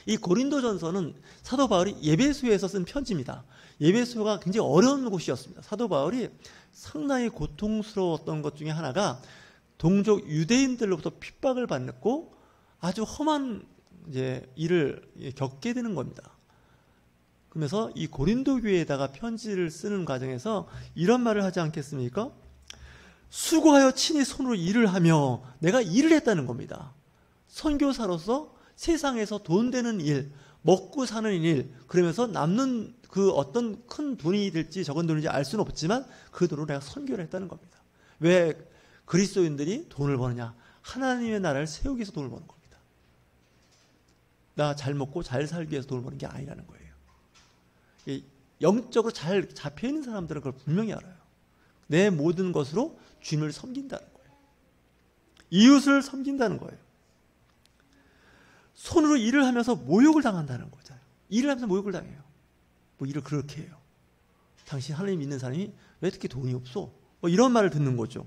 이 고린도전서는 사도 바울이 예배소에서 쓴 편지입니다. 예배소가 굉장히 어려운 곳이었습니다. 사도 바울이 상당히 고통스러웠던 것 중에 하나가 동족 유대인들로부터 핍박을 받고 아주 험한 일을 겪게 되는 겁니다. 그러면서 이 고린도 교회에다가 편지를 쓰는 과정에서 이런 말을 하지 않겠습니까? 수고하여 친히 손으로 일을 하며 내가 일을 했다는 겁니다. 선교사로서 세상에서 돈 되는 일, 먹고 사는 일, 그러면서 남는 그 어떤 큰 돈이 될지 적은 돈인지 알 수는 없지만 그 돈으로 내가 선교를 했다는 겁니다. 왜 그리스도인들이 돈을 버느냐? 하나님의 나라를 세우기 위해서 돈을 버는 겁니다. 나 잘 먹고 잘 살기 위해서 돈을 버는 게 아니라는 거예요. 영적으로 잘 잡혀있는 사람들은 그걸 분명히 알아요. 내 모든 것으로 주님을 섬긴다는 거예요. 이웃을 섬긴다는 거예요. 손으로 일을 하면서 모욕을 당한다는 거잖아요. 일을 하면서 모욕을 당해요. 뭐 일을 그렇게 해요. 당신 하나님 믿는 사람이 왜 이렇게 돈이 없어? 뭐 이런 말을 듣는 거죠.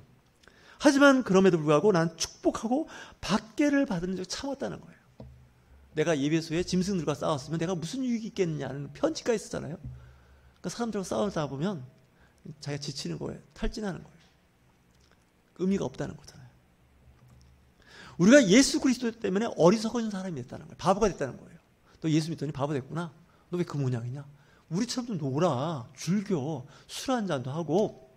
하지만 그럼에도 불구하고 난 축복하고 박해를 받은 적 참았다는 거예요. 내가 예배소에 짐승들과 싸웠으면 내가 무슨 유익이 있겠느냐는 편지가 있었잖아요. 그러니까 사람들과 싸우다 보면 자기가 지치는 거예요. 탈진하는 거예요. 의미가 없다는 거잖아요. 우리가 예수 그리스도 때문에 어리석은 사람이 됐다는 거예요. 바보가 됐다는 거예요. 너 예수 믿더니 바보 됐구나. 너 왜 그 모양이냐? 우리처럼 좀 놀아. 즐겨. 술 한 잔도 하고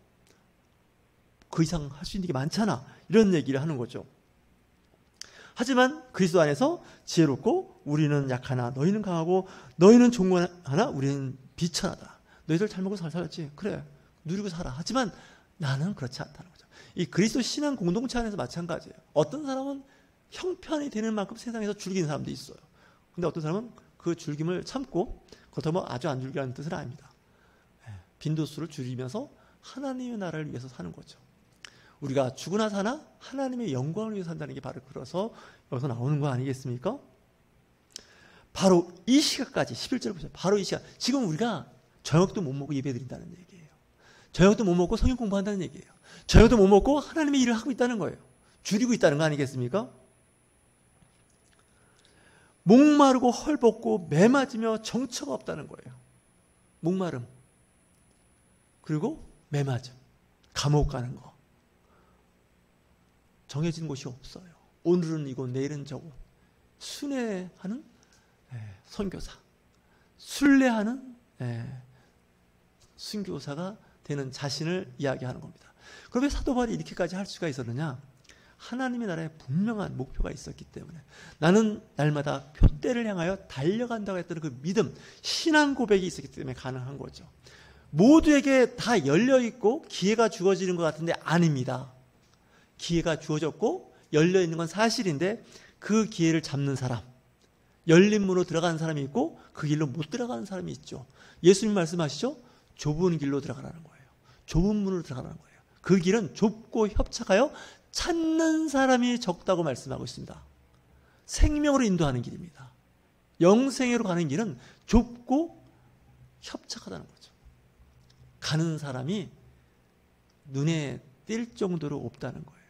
그 이상 할 수 있는 게 많잖아. 이런 얘기를 하는 거죠. 하지만 그리스도 안에서 지혜롭고 우리는 약하나 너희는 강하고 너희는 종고하나 우리는 비천하다. 너희들 잘 먹고 잘 살았지? 그래. 누리고 살아. 하지만 나는 그렇지 않다는 거죠. 이 그리스도 신앙 공동체 안에서 마찬가지예요. 어떤 사람은 형편이 되는 만큼 세상에서 즐기는 사람도 있어요. 근데 어떤 사람은 그 즐김을 참고 그렇다면 아주 안 즐기라는 뜻은 아닙니다. 빈도수를 줄이면서 하나님의 나라를 위해서 사는 거죠. 우리가 죽으나 사나 하나님의 영광을 위해서 산다는 게 바로 그래서 여기서 나오는 거 아니겠습니까? 바로 이 시각까지 11절 보세요. 바로 이 시각. 지금 우리가 저녁도 못 먹고 예배드린다는 얘기예요. 저녁도 못 먹고 성경 공부한다는 얘기예요. 저녁도 못 먹고 하나님의 일을 하고 있다는 거예요. 줄이고 있다는 거 아니겠습니까? 목마르고 헐벗고 매맞으며 정처가 없다는 거예요. 목마름 그리고 매맞음, 감옥 가는 거, 정해진 곳이 없어요. 오늘은 이곳, 내일은 저곳. 순회하는 선교사, 순례하는 순교사가 되는 자신을 이야기하는 겁니다. 그럼 왜 사도 바울이 이렇게까지 할 수가 있었느냐? 하나님의 나라에 분명한 목표가 있었기 때문에 나는 날마다 표대를 향하여 달려간다고 했던 그 믿음, 신앙 고백이 있었기 때문에 가능한 거죠. 모두에게 다 열려있고 기회가 주어지는 것 같은데 아닙니다. 기회가 주어졌고 열려있는 건 사실인데 그 기회를 잡는 사람, 열린 문으로 들어가는 사람이 있고 그 길로 못 들어가는 사람이 있죠. 예수님 말씀하시죠? 좁은 길로 들어가라는 거예요. 좁은 문으로 들어가라는 거예요. 그 길은 좁고 협착하여 찾는 사람이 적다고 말씀하고 있습니다. 생명으로 인도하는 길입니다. 영생으로 가는 길은 좁고 협착하다는 거죠. 가는 사람이 눈에 띌 정도로 없다는 거예요.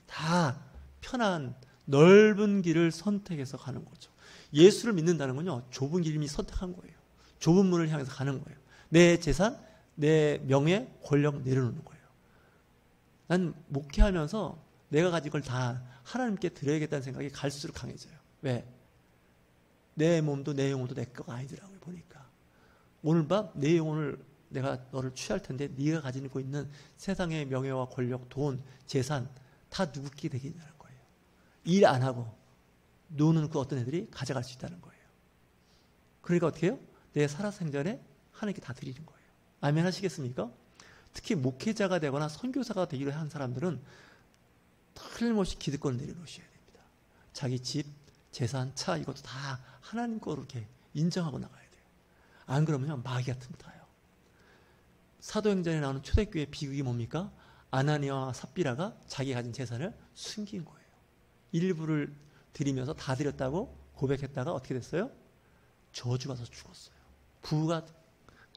다 편한 넓은 길을 선택해서 가는 거죠. 예수를 믿는다는 건요, 좁은 길을 선택한 거예요. 좁은 문을 향해서 가는 거예요. 내 재산, 내 명예, 권력 내려놓는 거예요. 난 목회하면서 내가 가진 걸 다 하나님께 드려야겠다는 생각이 갈수록 강해져요. 왜? 내 몸도 내 영혼도 내 거가 아니더라고요. 보니까 오늘 밤 내 영혼을 내가 너를 취할 텐데 네가 가지고 있는 세상의 명예와 권력, 돈, 재산 다 누구께 되겠냐는 거예요. 일 안 하고 노는 그 어떤 애들이 가져갈 수 있다는 거예요. 그러니까 어떻게 해요? 내 살아생전에 하나님께 다 드리는 거예요. 아멘 하시겠습니까? 특히 목회자가 되거나 선교사가 되기로 한 사람들은 틀림없이 기득권을 내려놓으셔야 됩니다. 자기 집, 재산, 차 이것도 다 하나님 거로 이렇게 인정하고 나가야 돼요. 안 그러면 마귀 같은 거 타요. 사도행전에 나오는 초대교회 비극이 뭡니까? 아나니아와 삽비라가 자기 가진 재산을 숨긴 거예요. 일부를 드리면서 다 드렸다고 고백했다가 어떻게 됐어요? 저주받아서 죽었어요. 부부가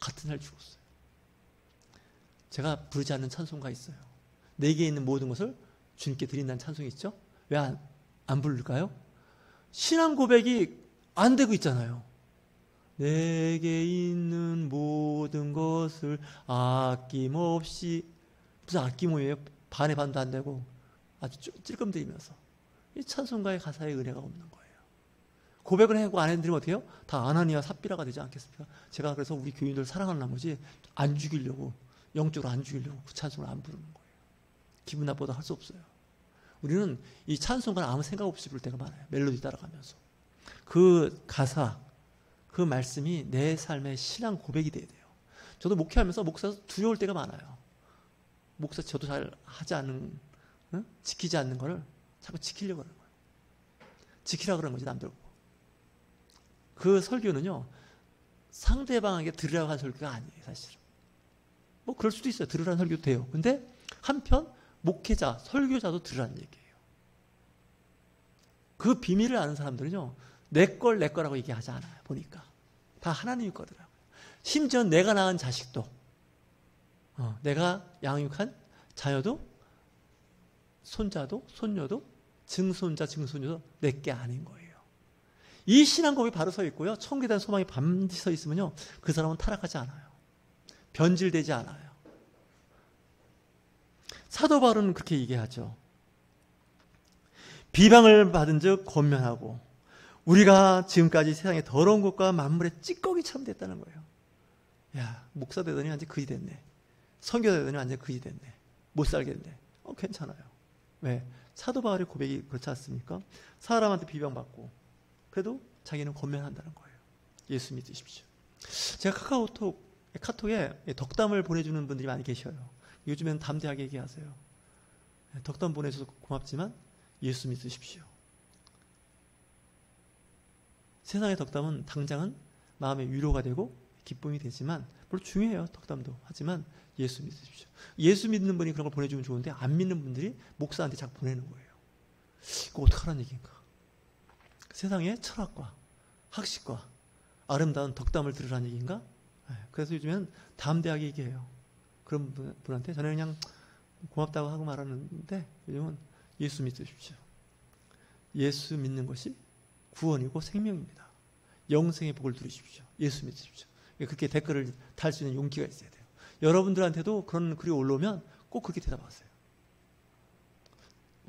같은 날 죽었어요. 제가 부르지 않는 찬송가 있어요. 내게 있는 모든 것을 주님께 드린다는 찬송이 있죠? 왜 안 부를까요? 신앙 고백이 안 되고 있잖아요. 내게 있는 모든 것을 아낌없이, 무슨 아낌이에요? 반의 반도 안 되고 아주 찔끔들이면서. 이 찬송가의 가사에 은혜가 없는 거예요. 고백을 하고 안 해드리면 어떻게 해요? 다 아나니아 삽비라가 되지 않겠습니까? 제가 그래서 우리 교인들 사랑하는 나머지 안 죽이려고, 영적으로 안 죽이려고 그 찬송을 안 부르는 거예요. 기분 나빠도 할 수 없어요. 우리는 이 찬송가를 아무 생각 없이 부를 때가 많아요. 멜로디 따라가면서. 그 가사, 그 말씀이 내 삶의 신앙 고백이 돼야 돼요. 저도 목회하면서 목사에서 두려울 때가 많아요. 목사 저도 잘 하지 않는, 지키지 않는 거를 자꾸 지키려고 하는 거예요. 지키라고 그러는 거지, 남들 보고. 그 설교는요, 상대방에게 들으라고 한 설교가 아니에요, 사실은. 뭐 그럴 수도 있어요. 들으라는 설교도 돼요. 근데 한편 목회자, 설교자도 들으라는 얘기예요. 그 비밀을 아는 사람들은요, 내 거라고 얘기하지 않아요. 보니까 다 하나님의 거더라고요. 심지어 내가 낳은 자식도, 내가 양육한 자녀도, 손자도, 손녀도, 증손자, 증손녀도 내게 아닌 거예요. 이 신앙 고백이 바로 서 있고요, 천국에 대한 소망이 반드시 서 있으면요, 그 사람은 타락하지 않아요. 변질되지 않아요. 사도 바울은 그렇게 얘기하죠. 비방을 받은 즉 권면하고, 우리가 지금까지 세상의 더러운 것과 만물의 찌꺼기처럼 됐다는 거예요. 야, 목사 되더니 완전 그지 됐네. 선교사 되더니 완전 그지 됐네. 못 살겠네. 괜찮아요. 왜? 사도 바울의 고백이 그렇지 않습니까? 사람한테 비방받고 그래도 자기는 권면한다는 거예요. 예수 믿으십시오. 제가 카톡에 덕담을 보내주는 분들이 많이 계셔요. 요즘엔 담대하게 얘기하세요. 덕담 보내줘서 고맙지만 예수 믿으십시오. 세상의 덕담은 당장은 마음의 위로가 되고 기쁨이 되지만, 물론 중요해요, 덕담도. 하지만 예수 믿으십시오. 예수 믿는 분이 그런 걸 보내주면 좋은데 안 믿는 분들이 목사한테 자꾸 보내는 거예요. 이거 어떡하라는 얘기인가? 세상의 철학과 학식과 아름다운 덕담을 들으라는 얘기인가? 그래서 요즘엔 담대하게 얘기해요. 그런 분한테 저는 그냥 고맙다고 하고 말하는데, 요즘은 예수 믿으십시오. 예수 믿는 것이 구원이고 생명입니다. 영생의 복을 누리십시오. 예수 믿으십시오. 그렇게 댓글을 달 수 있는 용기가 있어야 돼요. 여러분들한테도 그런 글이 올라오면 꼭 그렇게 대답하세요.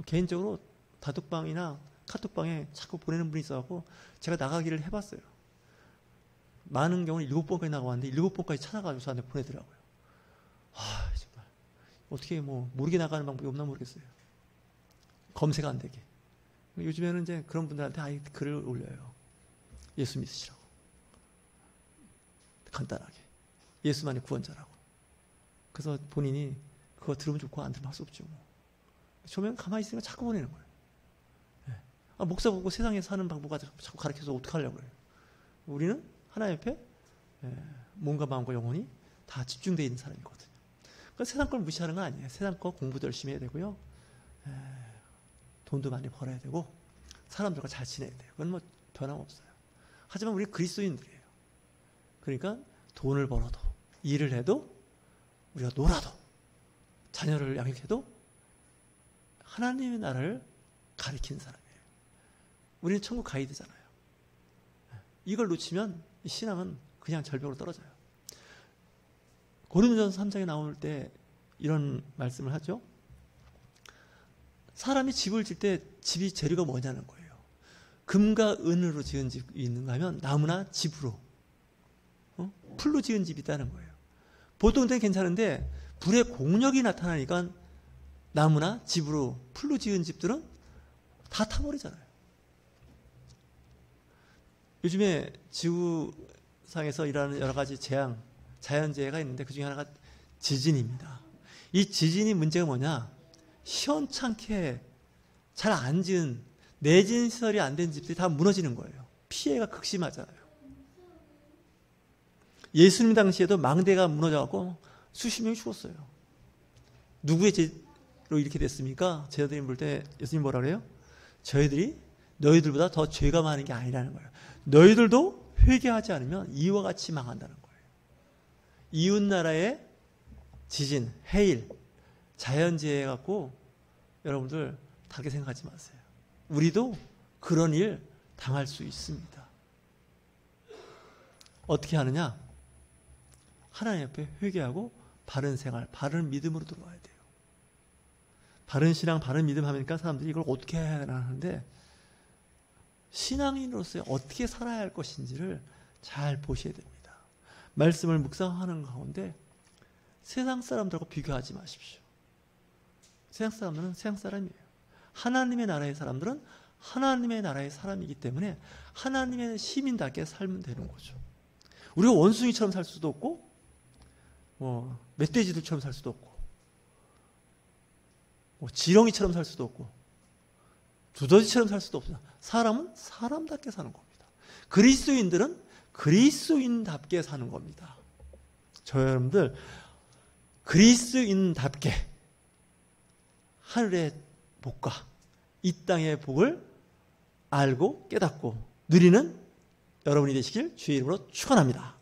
개인적으로 다독방이나 카톡방에 자꾸 보내는 분이 있어서 제가 나가기를 해봤어요. 많은 경우는 7번까지 나가왔는데 7번까지 찾아가지고 저한테 보내더라고요. 정말 어떻게 모르게 나가는 방법이 없나 모르겠어요. 검색 안 되게. 요즘에는 이제 그런 분들한테 글을 올려요. 예수 믿으시라고. 간단하게. 예수만이 구원자라고. 그래서 본인이 그거 들으면 좋고 안 들으면 할 수 없죠. 처음에는 가만히 있으면 자꾸 보내는 거예요. 목사 보고 세상에 사는 방법을 자꾸 가르쳐서 어떻게 하려고 그래요. 우리는 하나님 옆에 몸과 마음과 영혼이 다 집중되어 있는 사람이거든요. 그러니까 세상 걸 무시하는 건 아니에요. 세상 거 공부도 열심히 해야 되고요. 돈도 많이 벌어야 되고 사람들과 잘 지내야 돼요. 그건 변함없어요. 하지만 우리 그리스도인들이에요. 그러니까 돈을 벌어도, 일을 해도, 우리가 놀아도, 자녀를 양육해도 하나님의 나라를 가리키는 사람이에요. 우리는 천국 가야 되잖아요. 이걸 놓치면 신앙은 그냥 절벽으로 떨어져요. 고린도전서 3장에 나올 때 이런 말씀을 하죠. 사람이 집을 질 때 집이 재료가 뭐냐는 거예요. 금과 은으로 지은 집이 있는가 하면 나무나 집으로, 풀로 지은 집이 있다는 거예요. 보통 때는 괜찮은데 불의 공력이 나타나니까 나무나 집으로, 풀로 지은 집들은 다 타버리잖아요. 요즘에 지구상에서 일어나는 여러 가지 재앙, 자연재해가 있는데 그 중에 하나가 지진입니다. 이 지진이 문제가 뭐냐? 시원찮게 잘 안 지은, 내진 시설이 안 된 집들이 다 무너지는 거예요. 피해가 극심하잖아요. 예수님 당시에도 망대가 무너져갖고 수십 명이 죽었어요. 누구의 죄로 이렇게 됐습니까? 제자들이 볼 때 예수님 뭐라 그래요? 저희들이 너희들보다 더 죄가 많은 게 아니라는 거예요. 너희들도 회개하지 않으면 이와 같이 망한다는 거예요. 이웃나라의 지진, 해일, 자연재해 갖고 여러분들 다르게 생각하지 마세요. 우리도 그런 일 당할 수 있습니다. 어떻게 하느냐? 하나님 앞에 회개하고 바른 생활, 바른 믿음으로 들어와야 돼요. 바른 신앙, 바른 믿음 하니까 사람들이 이걸 어떻게 해야 하나 하는데, 신앙인으로서 어떻게 살아야 할 것인지를 잘 보셔야 됩니다. 말씀을 묵상하는 가운데 세상 사람들하고 비교하지 마십시오. 세상 사람들은 세상 사람이에요. 하나님의 나라의 사람들은 하나님의 나라의 사람이기 때문에 하나님의 시민답게 살면 되는 거죠. 우리가 원숭이처럼 살 수도 없고 멧돼지들처럼 살 수도 없고 지렁이처럼 살 수도 없고 두더지처럼 살 수도 없어요. 사람은 사람답게 사는 겁니다. 그리스도인들은 그리스도인답게 사는 겁니다. 저 여러분들 그리스도인답게 하늘의 복과 이 땅의 복을 알고 깨닫고 누리는 여러분이 되시길 주의 이름으로 축원합니다.